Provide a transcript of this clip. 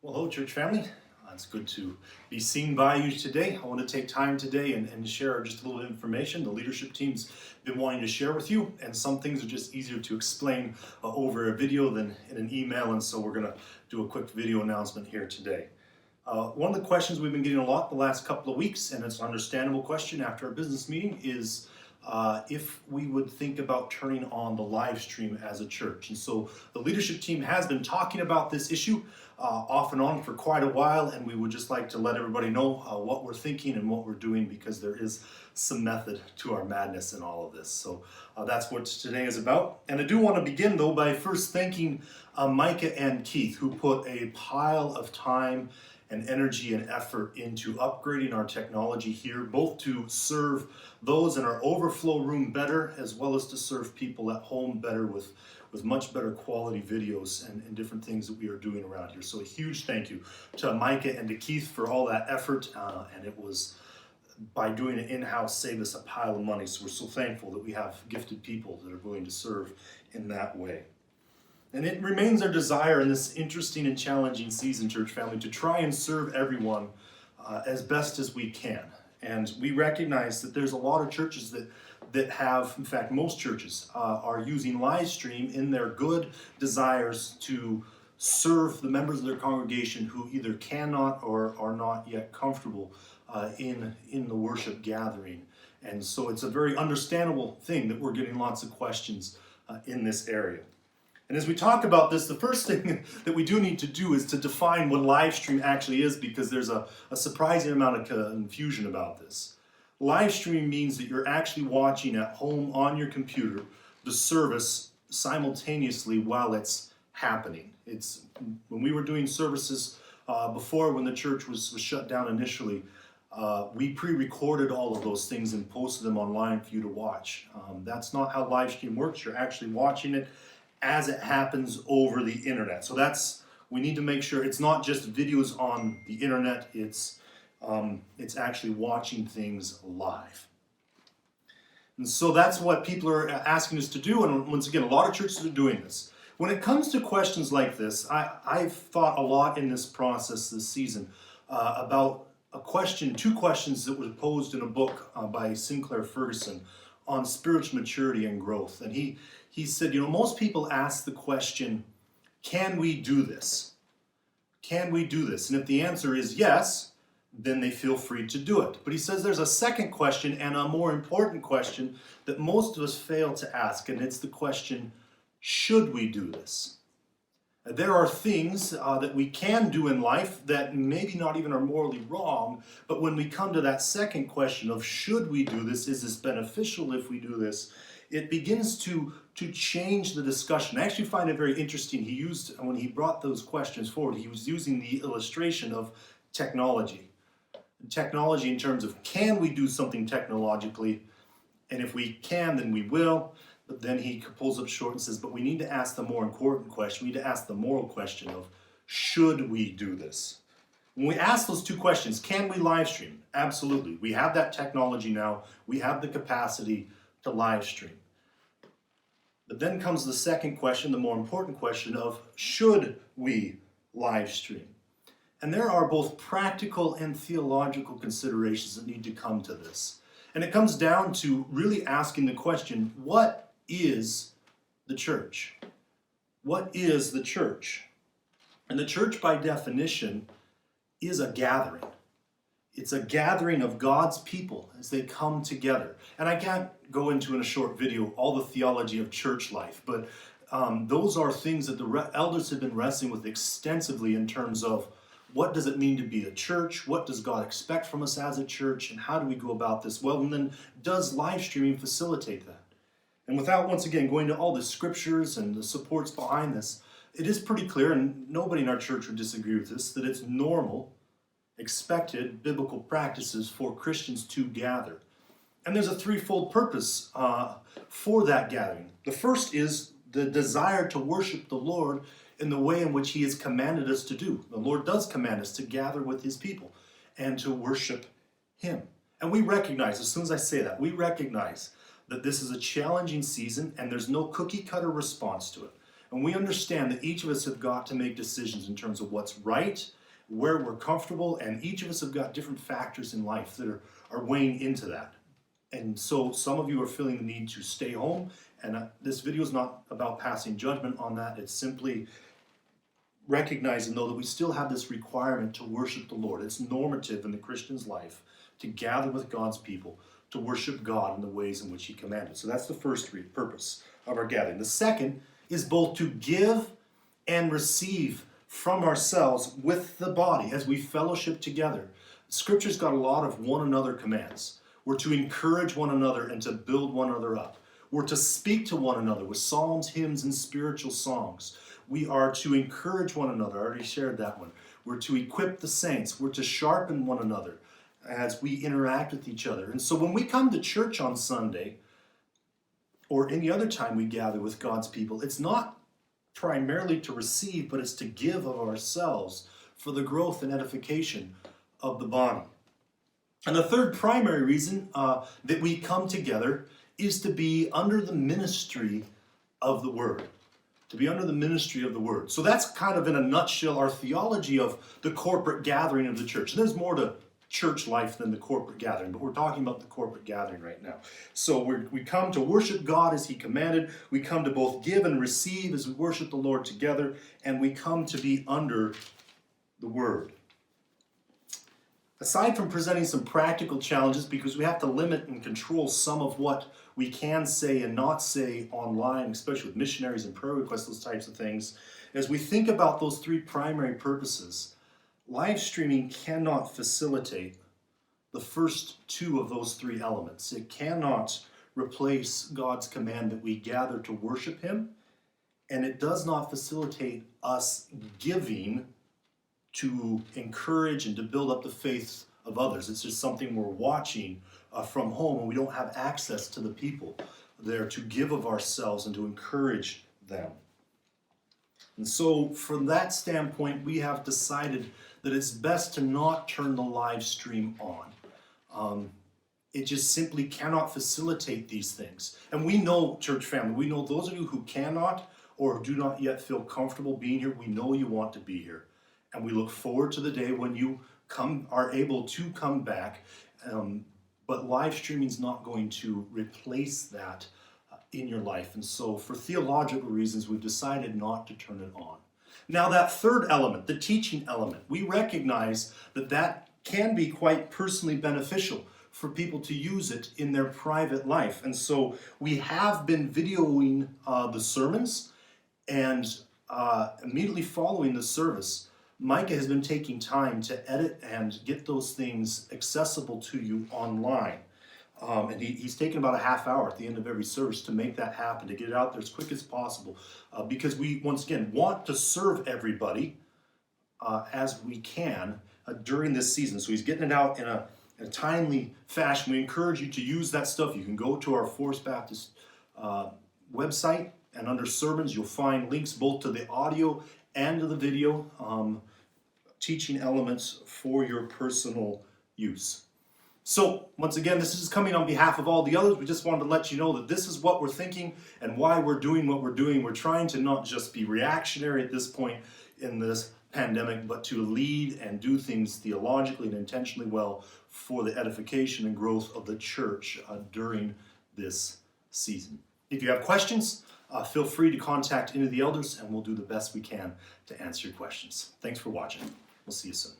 Well, hello, church family. It's good to be seen by you today. I want to take time today and share just a little information the leadership team's been wanting to share with you, and some things are just easier to explain over a video than in an email, and so we're going to do a quick video announcement here today. One of the questions we've been getting a lot the last couple of weeks, and it's an understandable question after our business meeting, is if we would think about turning on the live stream as a church. And so the leadership team has been talking about this issue off and on for quite a while, and we would just like to let everybody know what we're thinking and what we're doing, because there is some method to our madness in all of this. So that's what today is about. And I do want to begin though by first thanking Micah and Keith, who put a pile of time and energy and effort into upgrading our technology here, both to serve those in our overflow room better, as well as to serve people at home better with much better quality videos and different things that we are doing around here. So a huge thank you to Micah and to Keith for all that effort, and it was, by doing it in-house, saved us a pile of money. So we're so thankful that we have gifted people that are willing to serve in that way. And it remains our desire in this interesting and challenging season, church family, to try and serve everyone as best as we can. And we recognize that there's a lot of churches that have, in fact, most churches are using live stream in their good desires to serve the members of their congregation who either cannot or are not yet comfortable in the worship gathering. And so it's a very understandable thing that we're getting lots of questions in this area. And as we talk about this, the first thing that we do need to do is to define what live stream actually is, because there's a surprising amount of confusion about this. Live stream means that you're actually watching at home on your computer the service simultaneously while it's happening. It's when we were doing services before, when the church was shut down initially, we pre-recorded all of those things and posted them online for you to watch. That's not how live stream works. You're actually watching it as it happens over the internet. So we need to make sure it's not just videos on the internet, it's actually watching things live. And so that's what people are asking us to do, and once again, a lot of churches are doing this. When it comes to questions like this, I've thought a lot in this process this season about two questions that were posed in a book by Sinclair Ferguson on spiritual maturity and growth. And he said, most people ask the question, can we do this? Can we do this? And if the answer is yes, then they feel free to do it. But he says there's a second question, and a more important question, that most of us fail to ask, and it's the question, should we do this? There are things that we can do in life that maybe not even are morally wrong, but when we come to that second question of should we do this, is this beneficial if we do this, it begins to change the discussion. I actually find it very interesting. When he brought those questions forward, he was using the illustration of technology. Technology in terms of, can we do something technologically? And if we can, then we will. But then he pulls up short and says, but we need to ask the more important question. We need to ask the moral question of, should we do this? When we ask those two questions, can we live stream? Absolutely. We have that technology now. We have the capacity to live stream. But then comes the second question, the more important question of, should we live stream? And there are both practical and theological considerations that need to come to this. And it comes down to really asking the question, what is the church? What is the church? And the church, by definition, is a gathering. It's a gathering of God's people as they come together. And I can't go into in a short video all the theology of church life, but those are things that the elders have been wrestling with extensively in terms of what does it mean to be a church? What does God expect from us as a church? And how do we go about this? Well, and then does live streaming facilitate that? And without, once again, going to all the scriptures and the supports behind this, it is pretty clear, and nobody in our church would disagree with this, that it's normal, expected biblical practices for Christians to gather. And there's a threefold purpose for that gathering. The first is the desire to worship the Lord in the way in which he has commanded us to do. The Lord does command us to gather with his people and to worship him. And we recognize, as soon as I say that, we recognize that this is a challenging season and there's no cookie cutter response to it. And we understand that each of us have got to make decisions in terms of what's right, where we're comfortable, and each of us have got different factors in life that are weighing into that. And so some of you are feeling the need to stay home, and this video is not about passing judgment on that. It's simply recognizing, though, that we still have this requirement to worship the Lord. It's normative in the Christian's life to gather with God's people, to worship God in the ways in which He commanded. So that's the first purpose of our gathering. The second is both to give and receive from ourselves with the body as we fellowship together. Scripture's got a lot of one another commands. We're to encourage one another and to build one another up. We're to speak to one another with psalms, hymns, and spiritual songs. We are to encourage one another. I already shared that one. We're to equip the saints. We're to sharpen one another as we interact with each other. And so when we come to church on Sunday, or any other time we gather with God's people, it's not primarily to receive, but it's to give of ourselves for the growth and edification of the body. And the third primary reason that we come together is to be under the ministry of the Word. To be under the ministry of the Word. So that's kind of in a nutshell our theology of the corporate gathering of the church. And there's more to church life than the corporate gathering, but we're talking about the corporate gathering right now. So we come to worship God as He commanded. We come to both give and receive as we worship the Lord together. And we come to be under the Word. Aside from presenting some practical challenges, because we have to limit and control some of what we can say and not say online, especially with missionaries and prayer requests, those types of things, as we think about those three primary purposes, live streaming cannot facilitate the first two of those three elements. It cannot replace God's command that we gather to worship Him, and it does not facilitate us giving to encourage and to build up the faith of others. It's just something we're watching from home, and we don't have access to the people there to give of ourselves and to encourage them. And so from that standpoint, we have decided that it's best to not turn the live stream on. It just simply cannot facilitate these things. And we know, church family, we know those of you who cannot or do not yet feel comfortable being here, we know you want to be here. And we look forward to the day when you are able to come back. But live streaming is not going to replace that in your life. And so for theological reasons, we've decided not to turn it on. Now that third element, the teaching element, we recognize that that can be quite personally beneficial for people to use it in their private life. And so we have been videoing the sermons, and immediately following the service, Micah has been taking time to edit and get those things accessible to you online. And he's taken about a half hour at the end of every service to make that happen, to get it out there as quick as possible. Because we, once again, want to serve everybody as we can during this season. So he's getting it out in a timely fashion. We encourage you to use that stuff. You can go to our Forest Baptist website, and under sermons, you'll find links both to the audio and to the video teaching elements for your personal use. So, once again, this is coming on behalf of all the others. We just wanted to let you know that this is what we're thinking and why we're doing what we're doing. We're trying to not just be reactionary at this point in this pandemic, but to lead and do things theologically and intentionally well for the edification and growth of the church during this season. If you have questions, feel free to contact any of the elders, and we'll do the best we can to answer your questions. Thanks for watching. We'll see you soon.